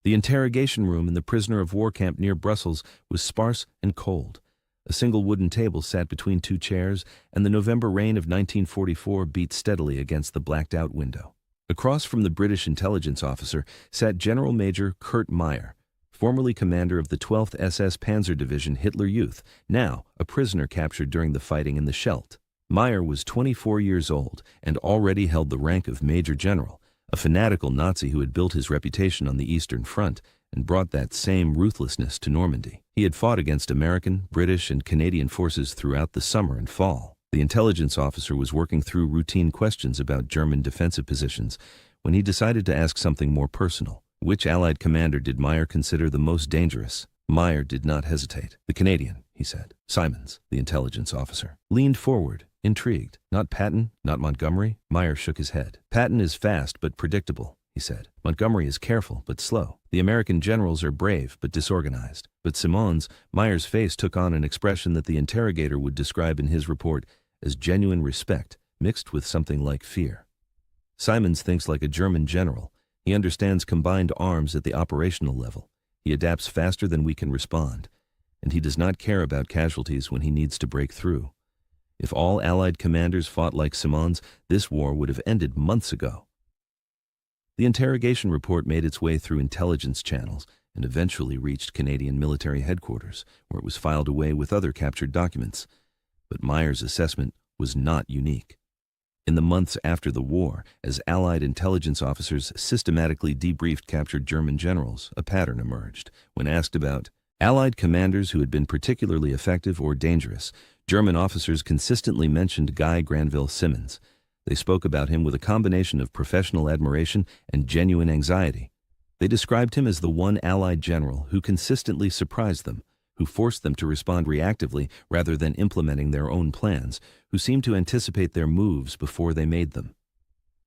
The interrogation room in the prisoner of war camp near Brussels was sparse and cold. A single wooden table sat between two chairs, and the November rain of 1944 beat steadily against the blacked-out window. Across from the British intelligence officer sat General Major Kurt Meyer, formerly commander of the 12th SS Panzer Division Hitler Youth, now a prisoner captured during the fighting in the Scheldt. Meyer was 24 years old and already held the rank of Major General, a fanatical Nazi who had built his reputation on the Eastern Front and brought that same ruthlessness to Normandy. He had fought against American, British, and Canadian forces throughout the summer and fall. The intelligence officer was working through routine questions about German defensive positions when he decided to ask something more personal. Which Allied commander did Meyer consider the most dangerous? Meyer did not hesitate. The Canadian, he said. Simons, the intelligence officer, leaned forward, intrigued. Not Patton, not Montgomery. Meyer shook his head. Patton is fast but predictable, he said. Montgomery is careful but slow. The American generals are brave but disorganized. But Simons, Meyer's face took on an expression that the interrogator would describe in his report as genuine respect mixed with something like fear. Simons thinks like a German general. He understands combined arms at the operational level. He adapts faster than we can respond, and he does not care about casualties when he needs to break through. If all Allied commanders fought like Simons, this war would have ended months ago. The interrogation report made its way through intelligence channels and eventually reached Canadian military headquarters, where it was filed away with other captured documents. But Meyer's assessment was not unique. In the months after the war, as Allied intelligence officers systematically debriefed captured German generals, a pattern emerged. When asked about Allied commanders who had been particularly effective or dangerous, German officers consistently mentioned Guy Granville Simons. They spoke about him with a combination of professional admiration and genuine anxiety. They described him as the one Allied general who consistently surprised them, who forced them to respond reactively rather than implementing their own plans, who seemed to anticipate their moves before they made them.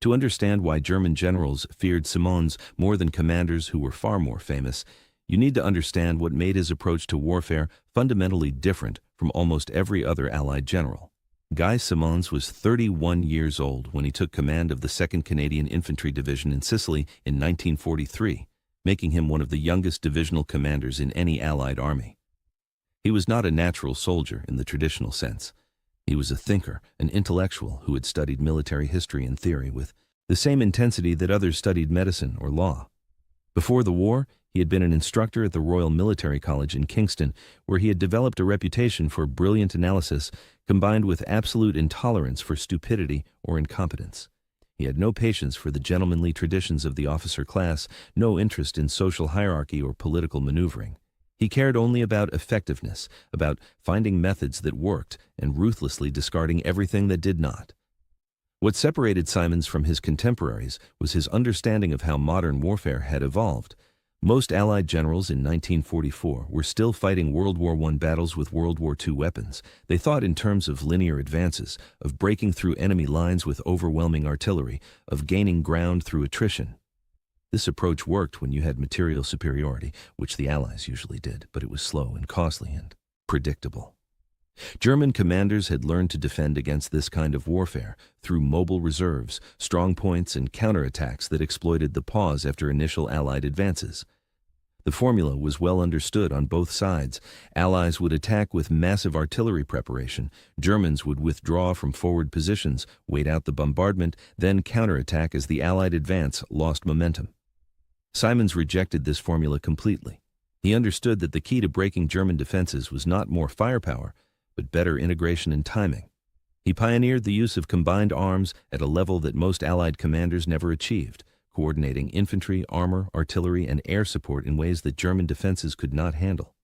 To understand why German generals feared Simons more than commanders who were far more famous, you need to understand what made his approach to warfare fundamentally different from almost every other Allied general. Guy Simons was 31 years old when he took command of the 2nd Canadian Infantry Division in Sicily in 1943, making him one of the youngest divisional commanders in any Allied army. He was not a natural soldier in the traditional sense. He was a thinker, an intellectual who had studied military history and theory with the same intensity that others studied medicine or law. Before the war, he had been an instructor at the Royal Military College in Kingston, where he had developed a reputation for brilliant analysis combined with absolute intolerance for stupidity or incompetence. He had no patience for the gentlemanly traditions of the officer class, no interest in social hierarchy or political maneuvering. He cared only about effectiveness, about finding methods that worked and ruthlessly discarding everything that did not. What separated Simons from his contemporaries was his understanding of how modern warfare had evolved. Most Allied generals in 1944 were still fighting World War I battles with World War II weapons. They thought in terms of linear advances, of breaking through enemy lines with overwhelming artillery, of gaining ground through attrition. This approach worked when you had material superiority, which the Allies usually did, but it was slow and costly and predictable. German commanders had learned to defend against this kind of warfare through mobile reserves, strong points, and counterattacks that exploited the pause after initial Allied advances. The formula was well understood on both sides. Allies would attack with massive artillery preparation. Germans would withdraw from forward positions, wait out the bombardment, then counterattack as the Allied advance lost momentum. Simons rejected this formula completely. He understood that the key to breaking German defenses was not more firepower, but better integration and timing. He pioneered the use of combined arms at a level that most Allied commanders never achieved, coordinating infantry, armor, artillery, and air support in ways that German defenses could not handle.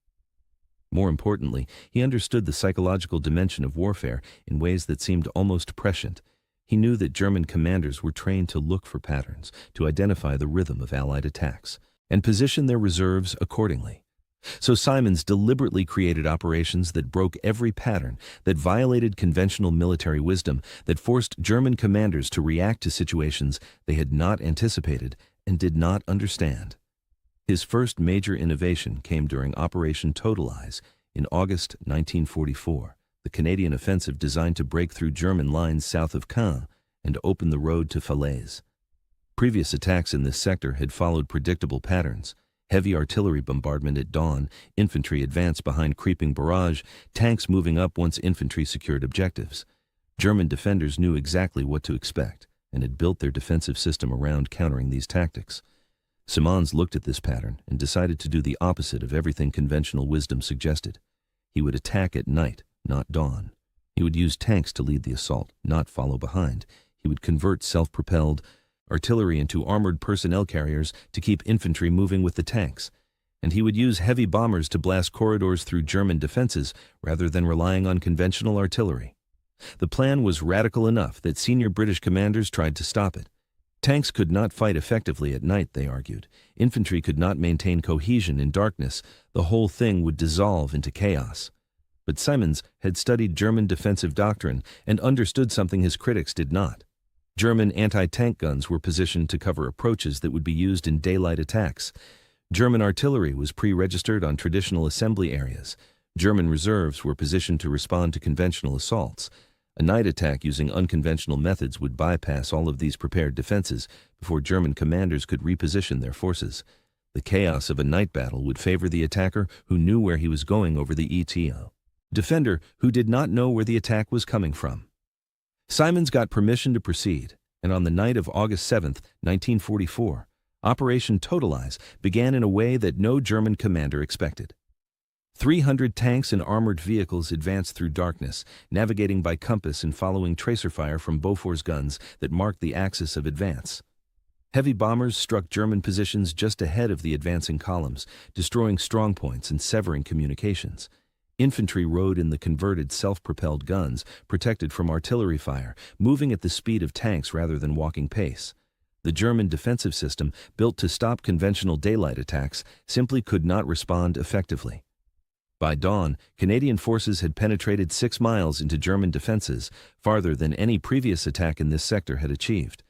More importantly, he understood the psychological dimension of warfare in ways that seemed almost prescient. He knew that German commanders were trained to look for patterns, to identify the rhythm of Allied attacks, and position their reserves accordingly. So Simons deliberately created operations that broke every pattern, that violated conventional military wisdom, that forced German commanders to react to situations they had not anticipated and did not understand. His first major innovation came during Operation Total Eyes in August 1944, the Canadian offensive designed to break through German lines south of Caen and open the road to Falaise. Previous attacks in this sector had followed predictable patterns. Heavy artillery bombardment at dawn, infantry advance behind creeping barrage, tanks moving up once infantry secured objectives. German defenders knew exactly what to expect and had built their defensive system around countering these tactics. Simons looked at this pattern and decided to do the opposite of everything conventional wisdom suggested. He would attack at night, not dawn. He would use tanks to lead the assault, not follow behind. He would convert self-propelled artillery into armored personnel carriers to keep infantry moving with the tanks. And he would use heavy bombers to blast corridors through German defenses rather than relying on conventional artillery. The plan was radical enough that senior British commanders tried to stop it. Tanks could not fight effectively at night, they argued. Infantry could not maintain cohesion in darkness. The whole thing would dissolve into chaos. But Simons had studied German defensive doctrine and understood something his critics did not. German anti-tank guns were positioned to cover approaches that would be used in daylight attacks. German artillery was pre-registered on traditional assembly areas. German reserves were positioned to respond to conventional assaults. A night attack using unconventional methods would bypass all of these prepared defenses before German commanders could reposition their forces. The chaos of a night battle would favor the attacker who knew where he was going over the defender who did not know where the attack was coming from. Simons got permission to proceed, and on the night of August 7, 1944, Operation Totalize began in a way that no German commander expected. 300 tanks and armored vehicles advanced through darkness, navigating by compass and following tracer fire from Bofors guns that marked the axis of advance. Heavy bombers struck German positions just ahead of the advancing columns, destroying strongpoints and severing communications. Infantry rode in the converted self-propelled guns, protected from artillery fire, moving at the speed of tanks rather than walking pace. The German defensive system, built to stop conventional daylight attacks, simply could not respond effectively. By dawn, Canadian forces had penetrated 6 miles into German defenses, farther than any previous attack in this sector had achieved.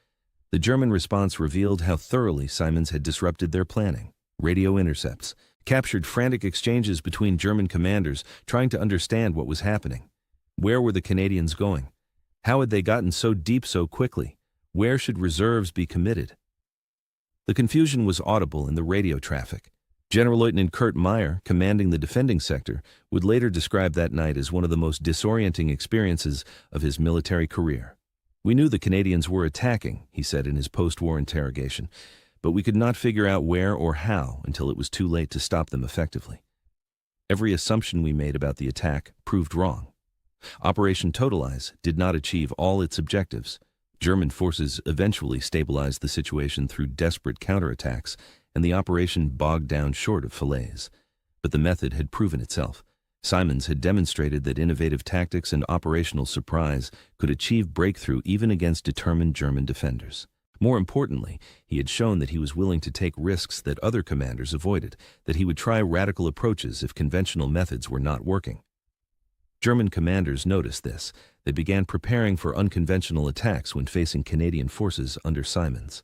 The German response revealed how thoroughly Simons had disrupted their planning. Radio intercepts captured frantic exchanges between German commanders trying to understand what was happening. Where were the Canadians going? How had they gotten so deep so quickly? Where should reserves be committed? The confusion was audible in the radio traffic. General Lieutenant Kurt Meyer, commanding the defending sector, would later describe that night as one of the most disorienting experiences of his military career. "We knew the Canadians were attacking," he said in his post-war interrogation, "but we could not figure out where or how until it was too late to stop them effectively. Every assumption we made about the attack proved wrong. Operation Totalize did not achieve all its objectives. German forces eventually stabilized the situation through desperate counterattacks, and the operation bogged down short of fillets. But the method had proven itself. Simons had demonstrated that innovative tactics and operational surprise could achieve breakthrough even against determined German defenders. More importantly, he had shown that he was willing to take risks that other commanders avoided, that he would try radical approaches if conventional methods were not working. German commanders noticed this. They began preparing for unconventional attacks when facing Canadian forces under Simons.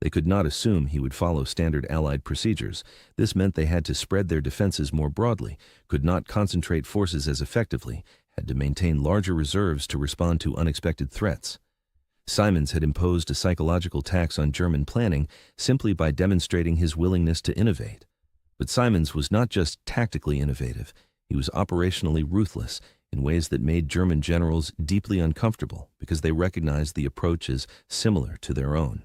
They could not assume he would follow standard Allied procedures. This meant they had to spread their defenses more broadly, could not concentrate forces as effectively, had to maintain larger reserves to respond to unexpected threats. Simons had imposed a psychological tax on German planning simply by demonstrating his willingness to innovate. But Simons was not just tactically innovative, he was operationally ruthless in ways that made German generals deeply uncomfortable because they recognized the approach as similar to their own.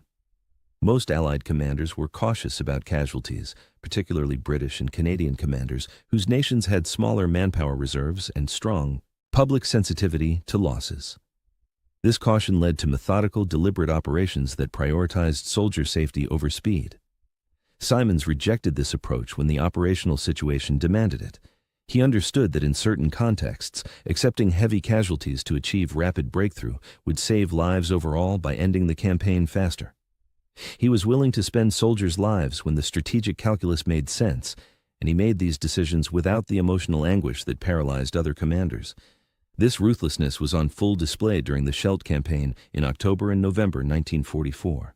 Most Allied commanders were cautious about casualties, particularly British and Canadian commanders whose nations had smaller manpower reserves and strong public sensitivity to losses. This caution led to methodical, deliberate operations that prioritized soldier safety over speed. Simons rejected this approach when the operational situation demanded it. He understood that in certain contexts, accepting heavy casualties to achieve rapid breakthrough would save lives overall by ending the campaign faster. He was willing to spend soldiers' lives when the strategic calculus made sense, and he made these decisions without the emotional anguish that paralyzed other commanders. This ruthlessness was on full display during the Scheldt campaign in October and November 1944.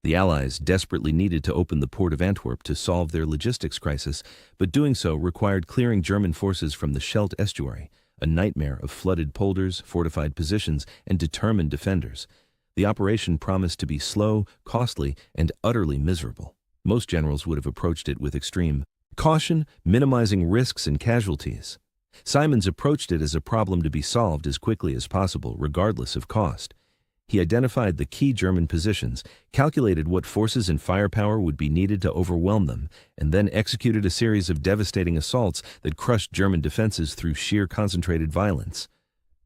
The Allies desperately needed to open the port of Antwerp to solve their logistics crisis, but doing so required clearing German forces from the Scheldt estuary, a nightmare of flooded polders, fortified positions, and determined defenders. The operation promised to be slow, costly, and utterly miserable. Most generals would have approached it with extreme caution, minimizing risks and casualties. Simons approached it as a problem to be solved as quickly as possible, regardless of cost. He identified the key German positions, calculated what forces and firepower would be needed to overwhelm them, and then executed a series of devastating assaults that crushed German defenses through sheer concentrated violence.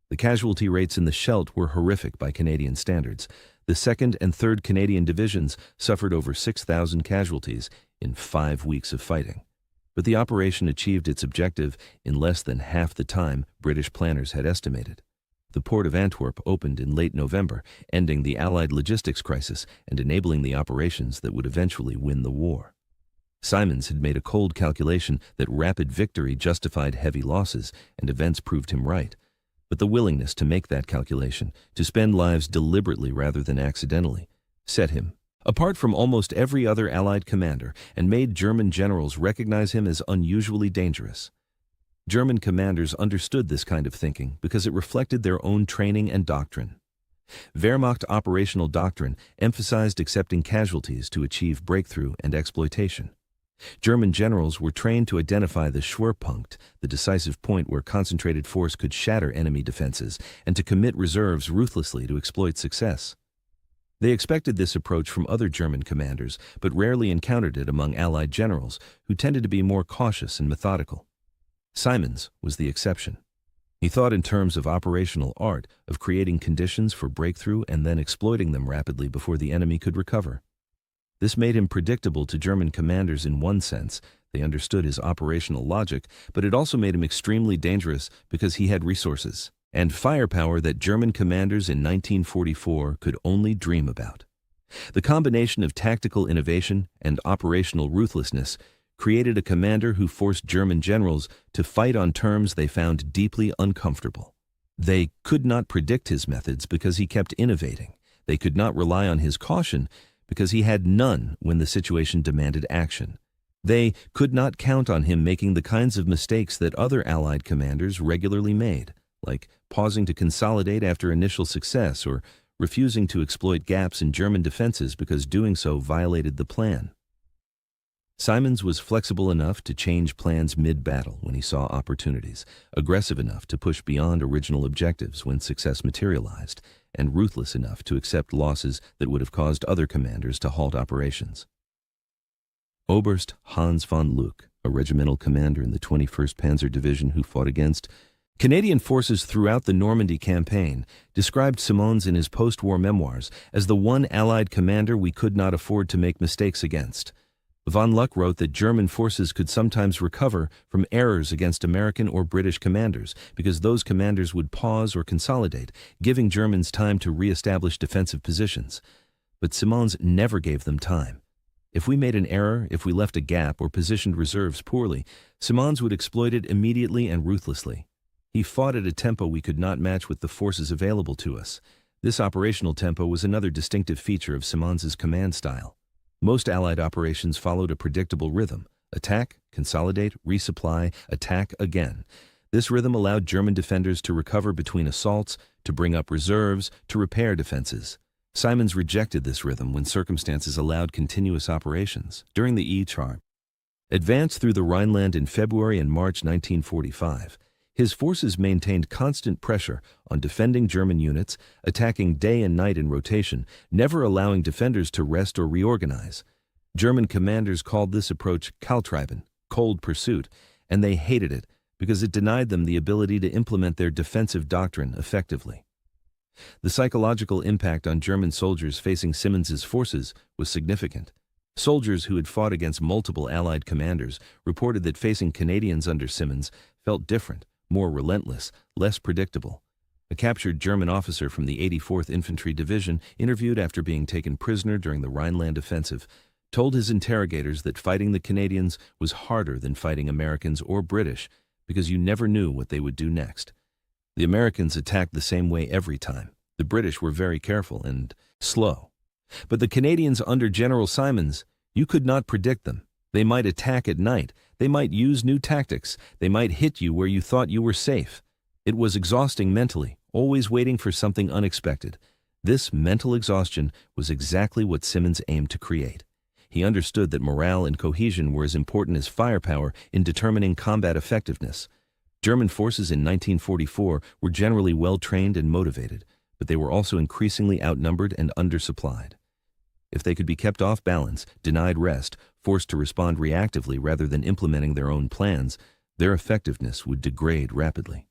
The casualty rates in the Scheldt were horrific by Canadian standards. The 2nd and 3rd Canadian divisions suffered over 6,000 casualties in 5 weeks of fighting. But the operation achieved its objective in less than half the time British planners had estimated. The port of Antwerp opened in late November, ending the Allied logistics crisis and enabling the operations that would eventually win the war. Simons had made a cold calculation that rapid victory justified heavy losses, and events proved him right. But the willingness to make that calculation, to spend lives deliberately rather than accidentally, set him apart from almost every other Allied commander and made German generals recognize him as unusually dangerous. German commanders understood this kind of thinking because it reflected their own training and doctrine. Wehrmacht operational doctrine emphasized accepting casualties to achieve breakthrough and exploitation. German generals were trained to identify the Schwerpunkt, the decisive point where concentrated force could shatter enemy defenses, and to commit reserves ruthlessly to exploit success. They expected this approach from other German commanders, but rarely encountered it among Allied generals, who tended to be more cautious and methodical. Simons was the exception. He thought in terms of operational art, of creating conditions for breakthrough and then exploiting them rapidly before the enemy could recover. This made him predictable to German commanders in one sense. They understood his operational logic, but it also made him extremely dangerous because he had resources and firepower that German commanders in 1944 could only dream about. The combination of tactical innovation and operational ruthlessness created a commander who forced German generals to fight on terms they found deeply uncomfortable. They could not predict his methods because he kept innovating. They could not rely on his caution because he had none when the situation demanded action. They could not count on him making the kinds of mistakes that other Allied commanders regularly made, like pausing to consolidate after initial success or refusing to exploit gaps in German defenses because doing so violated the plan. Simons was flexible enough to change plans mid-battle when he saw opportunities, aggressive enough to push beyond original objectives when success materialized, and ruthless enough to accept losses that would have caused other commanders to halt operations. Oberst Hans von Luck, a regimental commander in the 21st Panzer Division who fought against Canadian forces throughout the Normandy campaign, described Simons in his post-war memoirs as the one Allied commander we could not afford to make mistakes against. Von Luck wrote that German forces could sometimes recover from errors against American or British commanders because those commanders would pause or consolidate, giving Germans time to re-establish defensive positions. But Simons never gave them time. If we made an error, if we left a gap or positioned reserves poorly, Simons would exploit it immediately and ruthlessly. He fought at a tempo we could not match with the forces available to us. This operational tempo was another distinctive feature of Simons's command style. Most Allied operations followed a predictable rhythm: attack, consolidate, resupply, attack again. This rhythm allowed German defenders to recover between assaults, to bring up reserves, to repair defenses. Simons rejected this rhythm when circumstances allowed continuous operations. During the E-Char advance through the Rhineland in February and March 1945, his forces maintained constant pressure on defending German units, attacking day and night in rotation, never allowing defenders to rest or reorganize. German commanders called this approach Kaltreiben, cold pursuit, and they hated it because it denied them the ability to implement their defensive doctrine effectively. The psychological impact on German soldiers facing Simons's forces was significant. Soldiers who had fought against multiple Allied commanders reported that facing Canadians under Simons felt different, more relentless, less predictable. A captured German officer from the 84th Infantry Division, interviewed after being taken prisoner during the Rhineland offensive, told his interrogators that fighting the Canadians was harder than fighting Americans or British because you never knew what they would do next. The Americans attacked the same way every time. The British were very careful and slow. But the Canadians under General Simons, you could not predict them. They might attack at night. They might use new tactics. They might hit you where you thought you were safe. It was exhausting mentally, always waiting for something unexpected. This mental exhaustion was exactly what Simons aimed to create. He understood that morale and cohesion were as important as firepower in determining combat effectiveness. German forces in 1944 were generally well-trained and motivated, but they were also increasingly outnumbered and undersupplied. If they could be kept off balance, denied rest, forced to respond reactively rather than implementing their own plans, their effectiveness would degrade rapidly.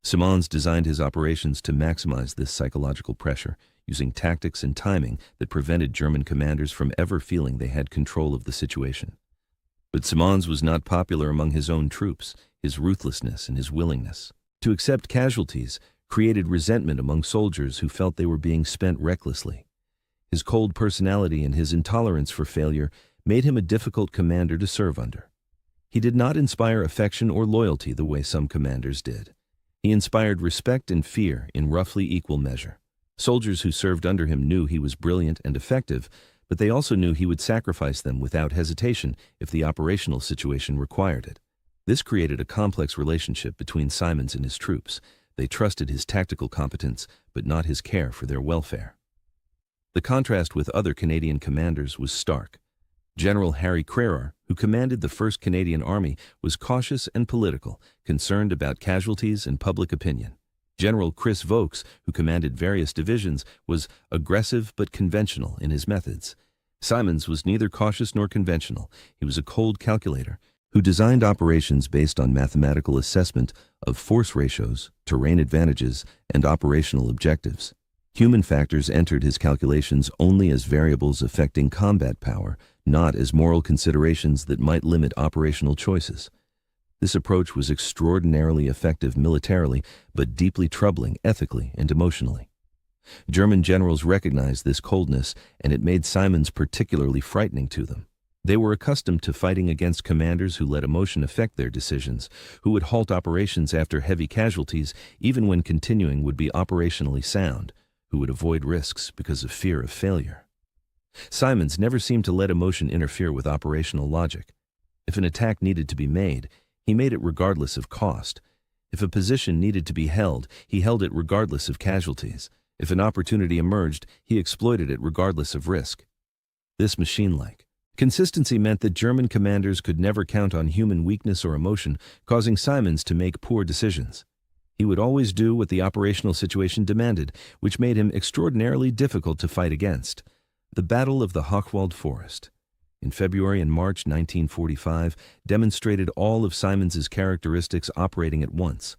Simons designed his operations to maximize this psychological pressure, using tactics and timing that prevented German commanders from ever feeling they had control of the situation. But Simons was not popular among his own troops. His ruthlessness and his willingness to accept casualties created resentment among soldiers who felt they were being spent recklessly. His cold personality and his intolerance for failure made him a difficult commander to serve under. He did not inspire affection or loyalty the way some commanders did. He inspired respect and fear in roughly equal measure. Soldiers who served under him knew he was brilliant and effective, but they also knew he would sacrifice them without hesitation if the operational situation required it. This created a complex relationship between Simons and his troops. They trusted his tactical competence, but not his care for their welfare. The contrast with other Canadian commanders was stark. General Harry Crerar, who commanded the 1st Canadian Army, was cautious and political, concerned about casualties and public opinion. General Chris Vokes, who commanded various divisions, was aggressive but conventional in his methods. Simons was neither cautious nor conventional. He was a cold calculator who designed operations based on mathematical assessment of force ratios, terrain advantages, and operational objectives. Human factors entered his calculations only as variables affecting combat power, not as moral considerations that might limit operational choices. This approach was extraordinarily effective militarily, but deeply troubling ethically and emotionally. German generals recognized this coldness, and it made Simons particularly frightening to them. They were accustomed to fighting against commanders who let emotion affect their decisions, who would halt operations after heavy casualties even when continuing would be operationally sound, who would avoid risks because of fear of failure. Simons never seemed to let emotion interfere with operational logic. If an attack needed to be made, he made it regardless of cost. If a position needed to be held, he held it regardless of casualties. If an opportunity emerged, he exploited it regardless of risk. This machine-like consistency meant that German commanders could never count on human weakness or emotion, causing Simons to make poor decisions. He would always do what the operational situation demanded, which made him extraordinarily difficult to fight against. The Battle of the Hochwald Forest, in February and March 1945, demonstrated all of Simons's characteristics operating at once.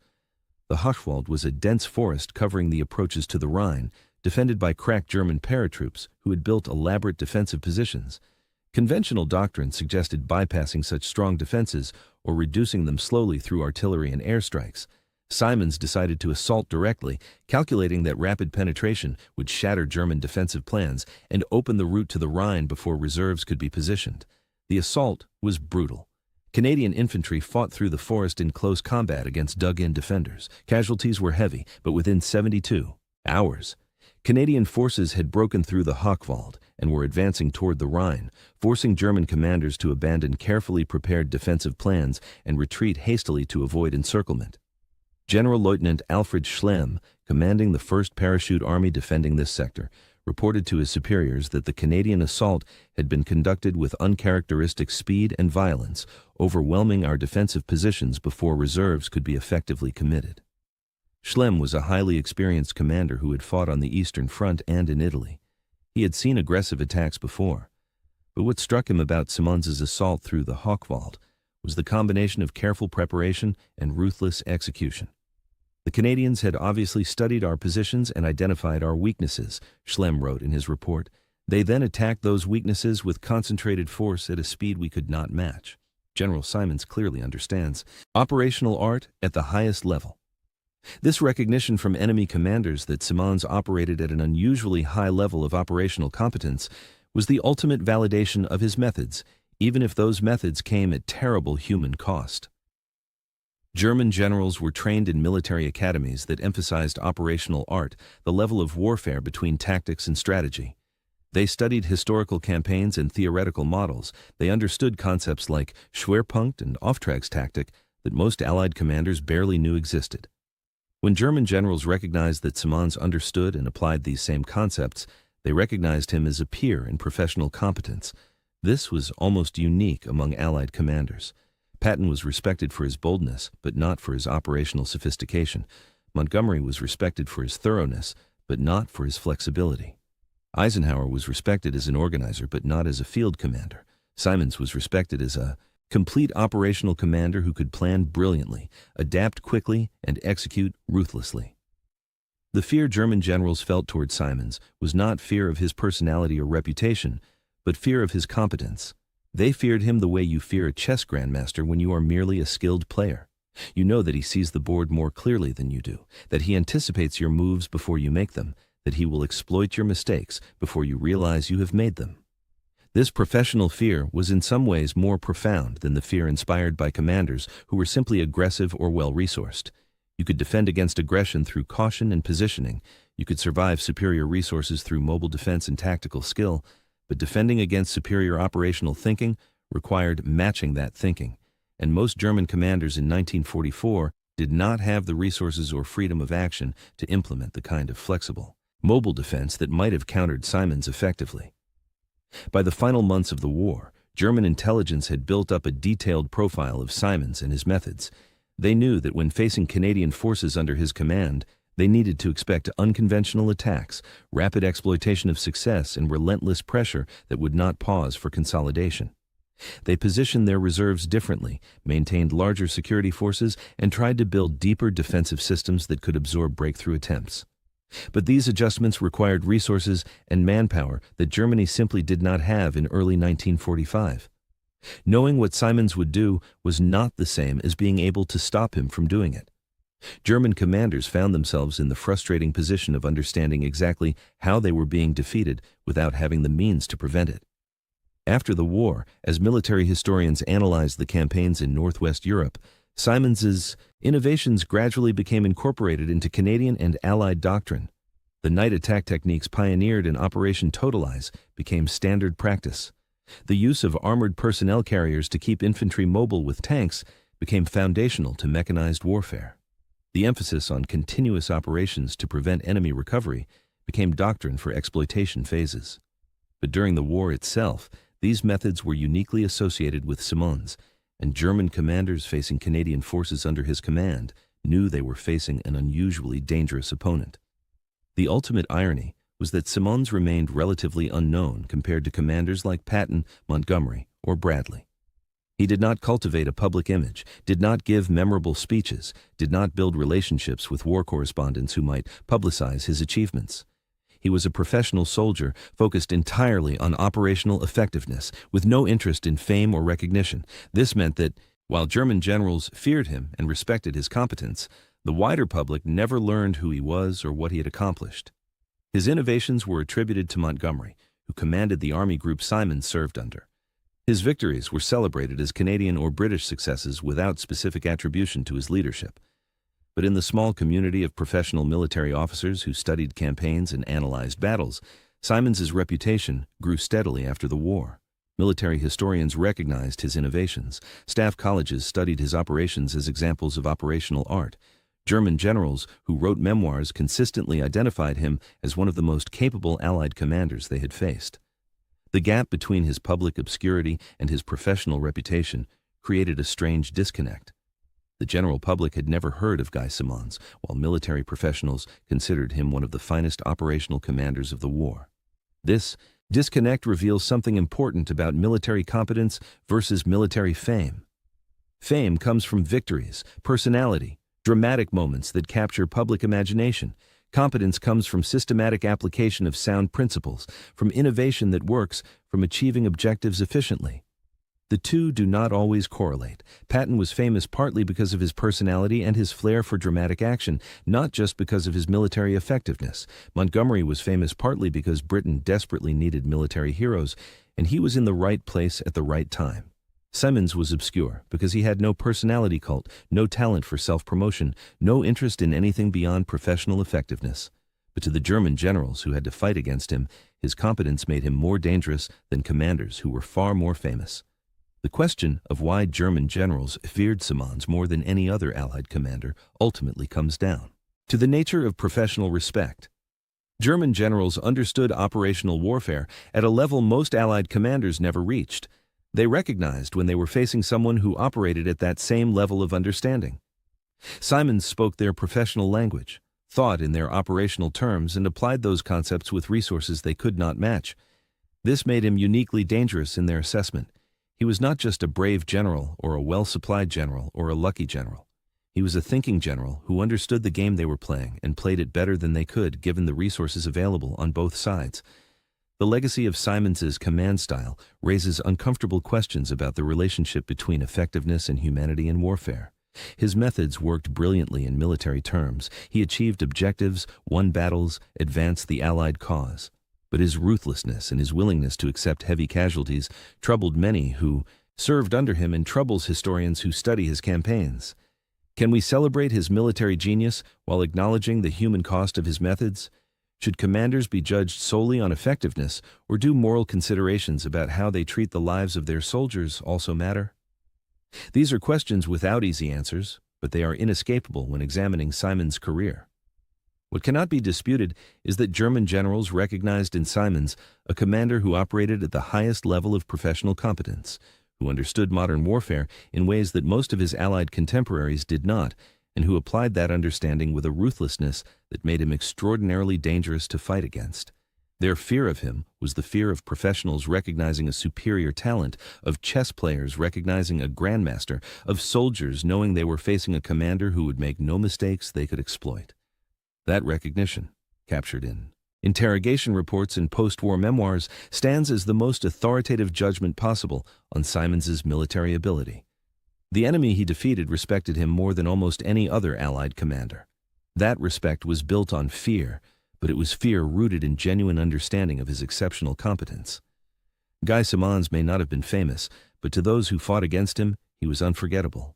The Hochwald was a dense forest covering the approaches to the Rhine, defended by crack German paratroops who had built elaborate defensive positions. Conventional doctrine suggested bypassing such strong defenses or reducing them slowly through artillery and airstrikes. Simons decided to assault directly, calculating that rapid penetration would shatter German defensive plans and open the route to the Rhine before reserves could be positioned. The assault was brutal. Canadian infantry fought through the forest in close combat against dug-in defenders. Casualties were heavy, but within 72 hours, Canadian forces had broken through the Hochwald and were advancing toward the Rhine, forcing German commanders to abandon carefully prepared defensive plans and retreat hastily to avoid encirclement. General Lieutenant Alfred Schlemm, commanding the 1st Parachute Army defending this sector, reported to his superiors that the Canadian assault had been conducted with uncharacteristic speed and violence, overwhelming our defensive positions before reserves could be effectively committed. Schlemm was a highly experienced commander who had fought on the Eastern Front and in Italy. He had seen aggressive attacks before. But what struck him about Simons's assault through the Hochwald was the combination of careful preparation and ruthless execution. The Canadians had obviously studied our positions and identified our weaknesses, Schlemm wrote in his report. They then attacked those weaknesses with concentrated force at a speed we could not match. General Simons clearly understands operational art at the highest level. This recognition from enemy commanders that Simons operated at an unusually high level of operational competence was the ultimate validation of his methods, even if those methods came at terrible human cost. German generals were trained in military academies that emphasized operational art, the level of warfare between tactics and strategy. They studied historical campaigns and theoretical models. They understood concepts like Schwerpunkt and Auftragstaktik that most Allied commanders barely knew existed. When German generals recognized that Simons understood and applied these same concepts, they recognized him as a peer in professional competence. This was almost unique among Allied commanders. Patton was respected for his boldness, but not for his operational sophistication. Montgomery was respected for his thoroughness, but not for his flexibility. Eisenhower was respected as an organizer, but not as a field commander. Simons was respected as a complete operational commander who could plan brilliantly, adapt quickly, and execute ruthlessly. The fear German generals felt toward Simons was not fear of his personality or reputation, but fear of his competence. They feared him the way you fear a chess grandmaster when you are merely a skilled player. You know that he sees the board more clearly than you do, that he anticipates your moves before you make them, that he will exploit your mistakes before you realize you have made them. This professional fear was in some ways more profound than the fear inspired by commanders who were simply aggressive or well-resourced. You could defend against aggression through caution and positioning. You could survive superior resources through mobile defense and tactical skill, but defending against superior operational thinking required matching that thinking. And most German commanders in 1944 did not have the resources or freedom of action to implement the kind of flexible, mobile defense that might have countered Simons effectively. By the final months of the war, German intelligence had built up a detailed profile of Simons and his methods. They knew that when facing Canadian forces under his command, they needed to expect unconventional attacks, rapid exploitation of success, and relentless pressure that would not pause for consolidation. They positioned their reserves differently, maintained larger security forces, and tried to build deeper defensive systems that could absorb breakthrough attempts. But these adjustments required resources and manpower that Germany simply did not have in early 1945. Knowing what Simons would do was not the same as being able to stop him from doing it. German commanders found themselves in the frustrating position of understanding exactly how they were being defeated without having the means to prevent it. After the war, as military historians analyzed the campaigns in Northwest Europe, Simons's innovations gradually became incorporated into Canadian and Allied doctrine. The night attack techniques pioneered in Operation Totalize became standard practice. The use of armored personnel carriers to keep infantry mobile with tanks became foundational to mechanized warfare. The emphasis on continuous operations to prevent enemy recovery became doctrine for exploitation phases. But during the war itself, these methods were uniquely associated with Simons, and German commanders facing Canadian forces under his command knew they were facing an unusually dangerous opponent. The ultimate irony was that Simons remained relatively unknown compared to commanders like Patton, Montgomery, or Bradley. He did not cultivate a public image, did not give memorable speeches, did not build relationships with war correspondents who might publicize his achievements. He was a professional soldier focused entirely on operational effectiveness, with no interest in fame or recognition. This meant that, while German generals feared him and respected his competence, the wider public never learned who he was or what he had accomplished. His innovations were attributed to Montgomery, who commanded the army group Simons served under. His victories were celebrated as Canadian or British successes without specific attribution to his leadership. But in the small community of professional military officers who studied campaigns and analyzed battles, Simons's reputation grew steadily after the war. Military historians recognized his innovations. Staff colleges studied his operations as examples of operational art. German generals who wrote memoirs consistently identified him as one of the most capable Allied commanders they had faced. The gap between his public obscurity and his professional reputation created a strange disconnect. The general public had never heard of Guy Simons, while military professionals considered him one of the finest operational commanders of the war. This disconnect reveals something important about military competence versus military fame. Fame comes from victories, personality, dramatic moments that capture public imagination. Competence comes from systematic application of sound principles, from innovation that works, from achieving objectives efficiently. The two do not always correlate. Patton was famous partly because of his personality and his flair for dramatic action, not just because of his military effectiveness. Montgomery was famous partly because Britain desperately needed military heroes, and he was in the right place at the right time. Simons was obscure because he had no personality cult, no talent for self-promotion, no interest in anything beyond professional effectiveness. But to the German generals who had to fight against him, his competence made him more dangerous than commanders who were far more famous. The question of why German generals feared Simons more than any other Allied commander ultimately comes down to the nature of professional respect. German generals understood operational warfare at a level most Allied commanders never reached. They recognized when they were facing someone who operated at that same level of understanding. Simons spoke their professional language, thought in their operational terms, and applied those concepts with resources they could not match. This made him uniquely dangerous in their assessment. He was not just a brave general or a well-supplied general or a lucky general. He was a thinking general who understood the game they were playing and played it better than they could given the resources available on both sides. The legacy of Simons's command style raises uncomfortable questions about the relationship between effectiveness and humanity in warfare. His methods worked brilliantly in military terms. He achieved objectives, won battles, advanced the Allied cause. But his ruthlessness and his willingness to accept heavy casualties troubled many who served under him and troubles historians who study his campaigns. Can we celebrate his military genius while acknowledging the human cost of his methods? Should commanders be judged solely on effectiveness, or do moral considerations about how they treat the lives of their soldiers also matter? These are questions without easy answers, but they are inescapable when examining Simons' career. What cannot be disputed is that German generals recognized in Simons a commander who operated at the highest level of professional competence, who understood modern warfare in ways that most of his Allied contemporaries did not, and who applied that understanding with a ruthlessness that made him extraordinarily dangerous to fight against. Their fear of him was the fear of professionals recognizing a superior talent, of chess players recognizing a grandmaster, of soldiers knowing they were facing a commander who would make no mistakes they could exploit. That recognition, captured in interrogation reports and post-war memoirs, stands as the most authoritative judgment possible on Simons's military ability. The enemy he defeated respected him more than almost any other Allied commander. That respect was built on fear, but it was fear rooted in genuine understanding of his exceptional competence. Guy Simons may not have been famous, but to those who fought against him, he was unforgettable.